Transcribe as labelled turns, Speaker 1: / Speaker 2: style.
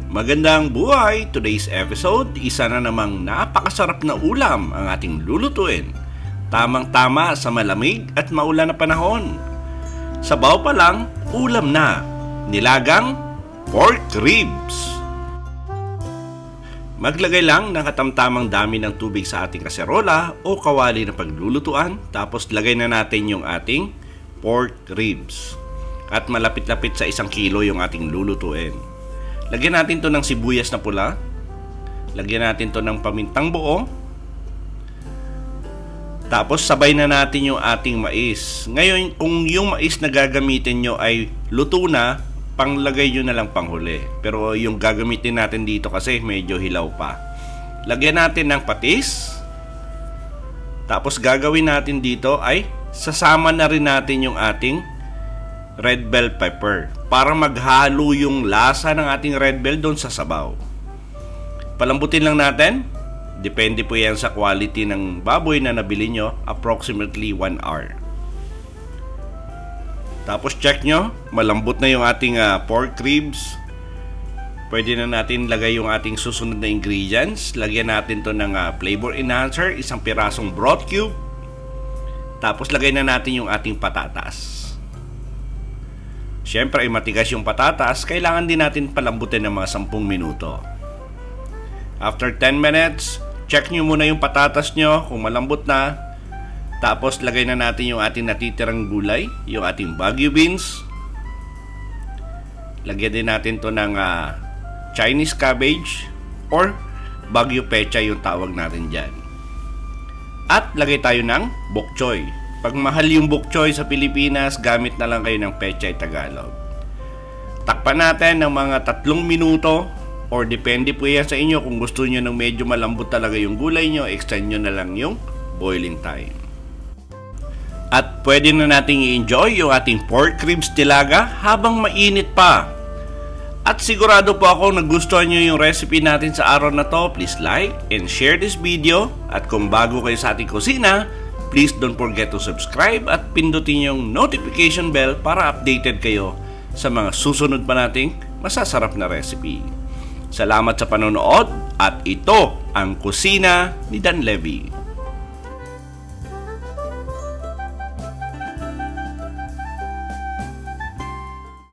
Speaker 1: Magandang buhay! Today's episode, isa na namang napakasarap na ulam ang ating lulutuin. Tamang-tama sa malamig at maulan na panahon. Sabaw pa lang, ulam na. Nilagang pork ribs. Maglagay lang ng katamtamang dami ng tubig sa ating kaserola o kawali na paglulutuan, tapos lagay na natin yung ating pork ribs. At malapit-lapit sa 1 kilo yung ating lulutuin. Lagyan natin to ng sibuyas na pula. Lagyan natin to ng pamintang buo. Tapos sabay na natin yung ating mais. Ngayon, kung yung mais na gagamitin nyo ay luto na, panglagay nyo na lang panghuli. Pero yung gagamitin natin dito kasi medyo hilaw pa. Lagyan natin ng patis. Tapos gagawin natin dito ay sasama na rin natin yung ating red bell pepper para maghalo yung lasa ng ating red bell doon sa sabaw. Palambutin lang natin. Depende po yan sa quality ng baboy na nabili nyo. Approximately 1 hour. Tapos check nyo, malambot na yung ating pork ribs. Pwede na natin lagay yung ating susunod na ingredients. Lagyan natin to ng flavor enhancer, 1 pirasong broth cube. Tapos lagay na natin yung ating patatas. Siyempre ay matigas yung patatas, kailangan din natin palambutin ng mga 10 minuto. After 10 minutes, check nyo muna yung patatas nyo kung malambot na. Tapos lagay na natin yung ating natitirang gulay, yung ating Baguio beans. Lagyan din natin to ng Chinese cabbage or Baguio pecha yung tawag natin dyan. At lagay tayo ng bok choy. Pag mahal yung bok choy sa Pilipinas, gamit na lang kayo ng pechay Tagalog. Takpan natin ng mga 3 minuto or depende po yan sa inyo. Kung gusto nyo ng medyo malambot talaga yung gulay nyo, extend nyo na lang yung boiling time. At pwede na nating i-enjoy yung ating pork ribs tilaga habang mainit pa. At sigurado po ako nagustuhan nyo yung recipe natin sa araw na to. Please like and share this video. At kung bago kayo sa ating kusina, please don't forget to subscribe at pindutin yung notification bell para updated kayo sa mga susunod pa nating masasarap na recipe. Salamat sa panonood at ito ang kusina ni Dan Levy.